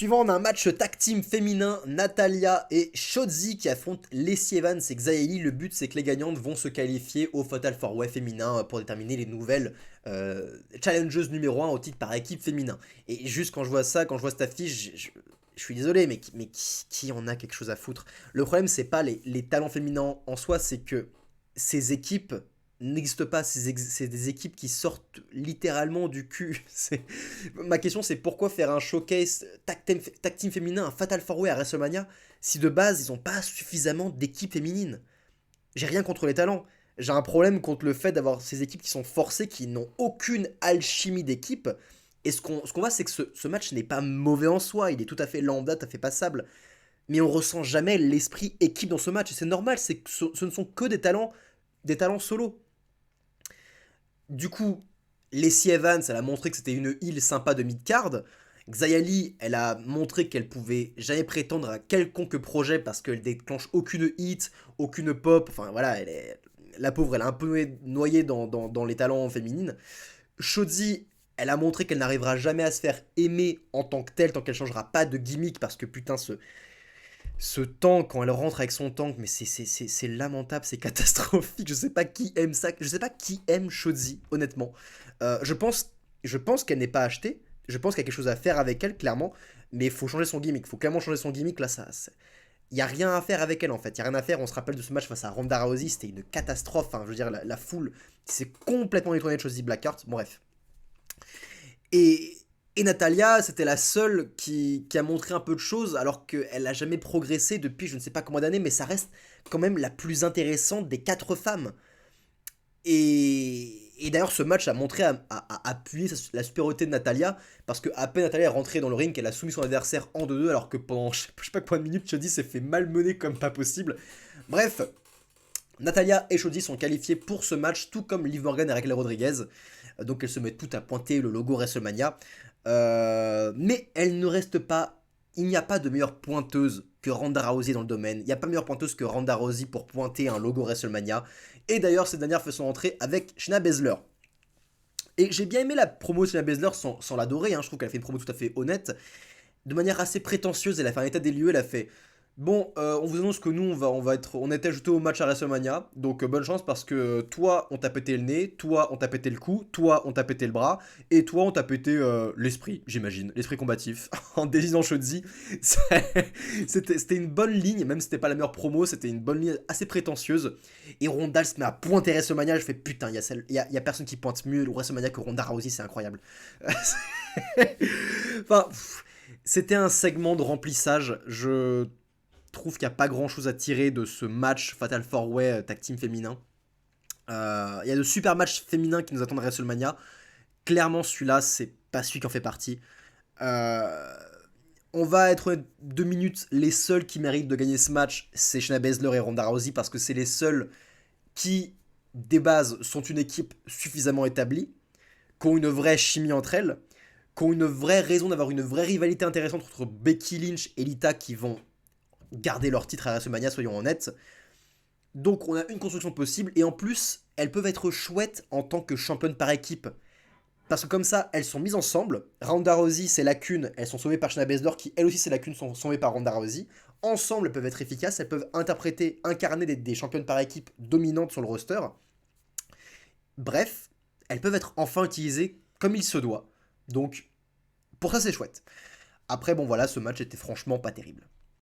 Suivant, on a un match tag team féminin, Natalya et Shotzi qui affrontent Lacey Evans et Xayeli. Le but, c'est que les gagnantes vont se qualifier au Fatal 4-Way féminin pour déterminer les nouvelles challengeuses numéro 1 au titre par équipe féminin. Et juste quand je vois ça, quand je vois cette affiche, je suis désolé, mais qui en a quelque chose à foutre? Le problème, c'est pas les talents féminins en soi, c'est que ces équipes n'existent pas. C'est des équipes qui sortent littéralement du cul. Ma question, c'est pourquoi faire un showcase tag team féminin, un Fatal 4-Way à WrestleMania, si de base, ils n'ont pas suffisamment d'équipes féminines? J'ai rien contre les talents. J'ai un problème contre le fait d'avoir ces équipes qui sont forcées, qui n'ont aucune alchimie d'équipe. Et ce qu'on voit, c'est que ce match n'est pas mauvais en soi, il est tout à fait lambda, tout à fait passable. Mais on ressent jamais l'esprit équipe dans ce match. Et c'est normal, c'est que ce ne sont que des talents solo. Du coup, Lacey Evans, elle a montré que c'était une heel sympa de mid-card. Xayali, elle a montré qu'elle pouvait jamais prétendre à quelconque projet parce qu'elle déclenche aucune hit, aucune pop. Enfin voilà, la pauvre, elle est un peu noyée dans les talents féminines. Shotzi, elle a montré qu'elle n'arrivera jamais à se faire aimer en tant que telle, tant qu'elle changera pas de gimmick parce que putain, ce tank, quand elle rentre avec son tank, mais c'est lamentable, c'est catastrophique. Je sais pas qui aime ça. Je sais pas qui aime Shotzi, honnêtement. Je pense qu'elle n'est pas achetée. Je pense qu'il y a quelque chose à faire avec elle, clairement. Mais il faut changer son gimmick. Il faut clairement changer son gimmick. Là, il n'y a rien à faire avec elle, en fait. Il n'y a rien à faire. On se rappelle de ce match face à Ronda Rousey. C'était une catastrophe. Enfin, je veux dire, la foule s'est complètement détournée de Shotzi Blackheart. Bref. Et, et Natalia, c'était la seule qui a montré un peu de choses, alors qu'elle n'a jamais progressé depuis je ne sais pas combien d'années, mais ça reste quand même la plus intéressante des quatre femmes. Et d'ailleurs, ce match a montré à appuyer la supériorité de Natalia, parce que à peine Natalia est rentrée dans le ring, qu'elle a soumis son adversaire en 2-2, alors que pendant je sais pas combien de minutes, Chody s'est fait malmener comme pas possible. Bref, Natalia et Shotzi sont qualifiées pour ce match, tout comme Liv Morgan et Raquel Rodriguez. Donc elles se mettent toutes à pointer le logo WrestleMania. Mais elles ne restent pas. Il n'y a pas de meilleure pointeuse que Ronda Rousey dans le domaine. Il n'y a pas meilleure pointeuse que Ronda Rousey pour pointer un logo WrestleMania. Et d'ailleurs, cette dernière fait son entrée avec Shayna Baszler. Et j'ai bien aimé la promo de Shayna Baszler sans l'adorer. Je trouve qu'elle a fait une promo tout à fait honnête. De manière assez prétentieuse, elle a fait un état des lieux. Elle a fait bon, on vous annonce que nous, on est ajouté au match à WrestleMania, donc bonne chance parce que toi, on t'a pété le nez, toi, on t'a pété le cou, toi, on t'a pété le bras, et toi, on t'a pété l'esprit, j'imagine, l'esprit combatif, en désignant Shotzi. C'était une bonne ligne, même si c'était pas la meilleure promo, c'était une bonne ligne assez prétentieuse. Et Ronda se met à pointer WrestleMania, je fais putain, il y a personne qui pointe mieux le WrestleMania que Ronda Rousey, c'est incroyable. Enfin, c'était un segment de remplissage, je trouve qu'il n'y a pas grand chose à tirer de ce match Fatal 4-Way tag team féminin. Il y a de super matchs féminins qui nous attendent à WrestleMania. Clairement, celui-là, c'est pas celui qui en fait partie. Euh, on va être 2 minutes. Les seuls qui méritent de gagner ce match, c'est Shayna Baszler et Ronda Rousey parce que c'est les seuls qui, des bases, sont une équipe suffisamment établie, qui ont une vraie chimie entre elles, qui ont une vraie raison d'avoir une vraie rivalité intéressante entre Becky Lynch et Lita qui vont garder leur titre à WrestleMania, soyons honnêtes. Donc on a une construction possible, et en plus, elles peuvent être chouettes en tant que championnes par équipe. Parce que comme ça, elles sont mises ensemble. Ronda Rousey, ses lacunes, elles sont sauvées par Shayna Baszler, qui elle aussi, ses lacunes sont sauvées par Ronda Rousey. Ensemble, elles peuvent être efficaces, elles peuvent incarner des championnes par équipe dominantes sur le roster. Bref, elles peuvent être enfin utilisées comme il se doit. Donc, pour ça, c'est chouette. Après, bon voilà, ce match était franchement pas terrible.